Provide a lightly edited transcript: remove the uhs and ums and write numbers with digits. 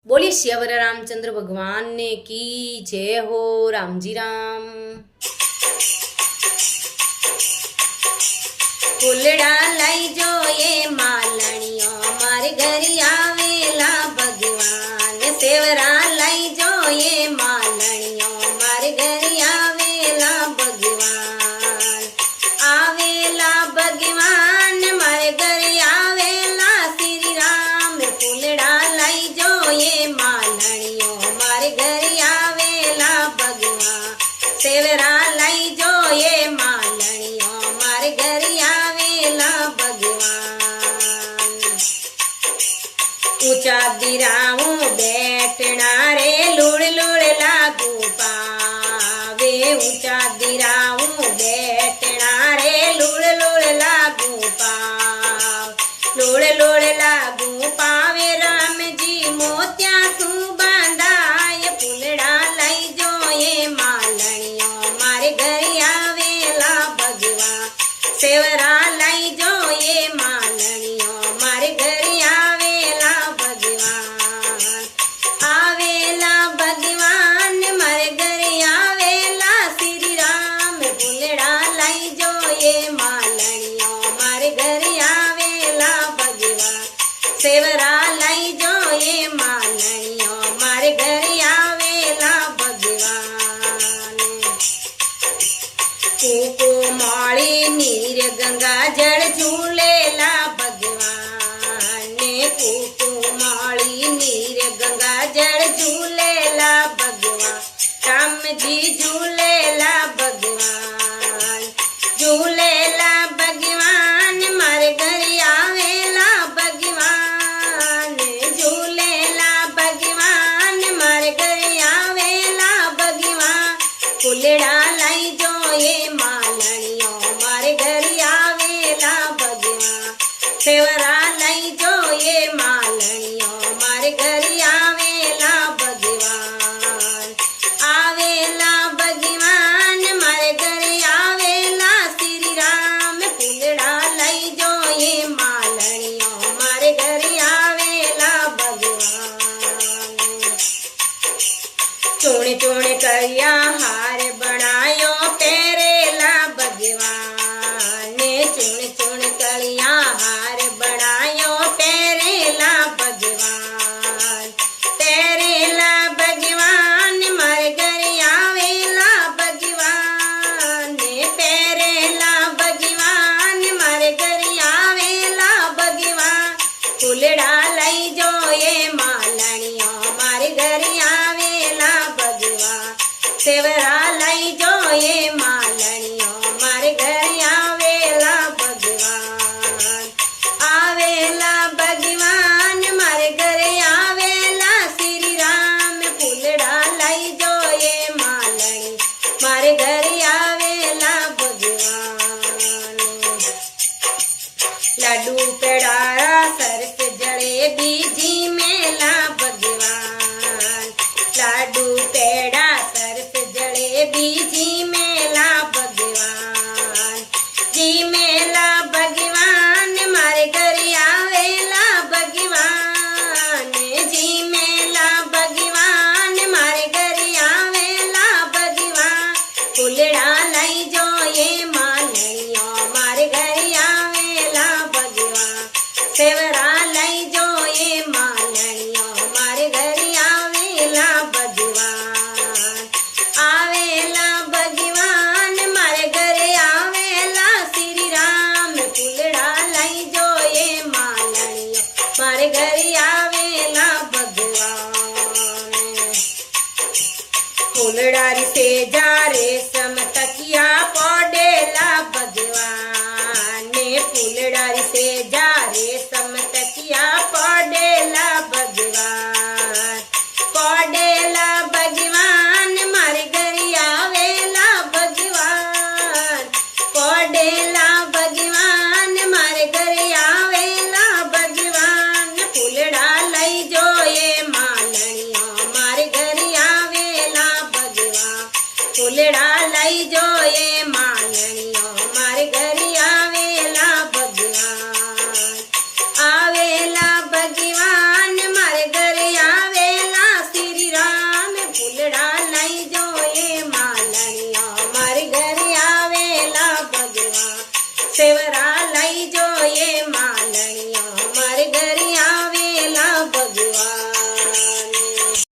बोलिए श्यावर रामचंद्र भगवान ने की जय हो। रामजी राम। फूलड़ा लाई जो ये मालणियों मारे घरी आवेला भगवान। सेवरा लाई जो ये मालणियों मारे घरी आवेला भगवान। आवेला भगवान मारे घरी आवेला श्री राम। फूलड़ा लाई जो ये मालणियों मारे घरी आवेला भगवान। सेवरा लाई जो ये मालणियों मारे घरी आवेला भगवान। ऊंचा दिराऊं बैठना रे लूड़ लूड़ लागू पावे। ऊंचा दिराऊं बैठना रे लूड़ लूड़ लागू पाव। लूड़ लूड़ लागू पावे राम जी मोत्या सू बांधाय। फूलड़ा लाई जो ये मालणियों मारे घरी आवेला भगवान। सेवरा लाई जो ये मालणियों मारे घरी आवेला भगवान। आवेला भगवान मारे घरी आवेला श्री राम। फूलड़ा लाई जो ये मालणियों मारे घरी आवेला भगवान। सेवरा लाई जो ये मालणियों मारे घरी आवेला भगवान। कूको माड़ी नीर गंगा जल झूलेला भगवान। कूको माड़ी नीर गंगा जल झूलेला भगवान। राम जी झूलेला भगवान। झूलेला भगवान मारे घरी आवेला भगवान। झूलेला भगवान मारे घरी आवेला भगवान। फूलड़ा लाई जो ये मालणियों मारे घरी आवेला भगवान। सेवरा लाई जो ये मालणियों मारे घरी आवेला भगवान। आवेला भगवान मारे घरी आवेला श्री राम। फूलड़ा लाई जो ये मालणियों मारे घरी आवेला भगवान। चूण चूण करिया हार बनायो पेरेला भगवान। चूण चूण करिया हार बनायो पेरेला भगवान। पेरेला भगवान मारे घरी आवेला भगवान। पेरेला भगवान मारे घरी आवेला भगवान। फूलड़ा लाई जो ये मालणियों मारे घरी आवेला भगवान। सेवरा लाई जो ये मालणियों मारे घरी आवेला भगवान। आवेला भगवान मारे घरे आवेला श्री राम। फूलड़ा लाई जो ये मालणी मारे घरे आवेला भगवान। लाडू पेड़ारा सरस जलेबी जी मेला भगवान। लाडू पेड़ा सरस जलेबी जी मेला भगवान। जी मेला भगवान मारे घरी आवेला भगवान। जी मेला भगवान मारे घरी आवेला भगवान। फूलड़ा लाई जो ये मालणियों मारे घरी आवेला भगवान। सेवरा लाई जो ये मालणियों मारे घरी आवेला भगवान। आवेला भगवान मारे घरे आवेला श्री राम। फूलड़ा लाई जो ये मालणियों मारे घरे आवेला भगवान। फूलड़ारी से जा रेशम तकिया पौडेला भगवान। फूलड़ारी से जा रेशम तकिया पौडेला भगवान। पौडेला भगवान मारे घरी आवेला भगवान। पौडेला भगवान मारे घरी आवेला भगवान। फूलड़ा लाई जो ये मालणियों मारे घरी आवेला भगवान। फूलड़ा સેવરા લઈ જોઈએ માલણી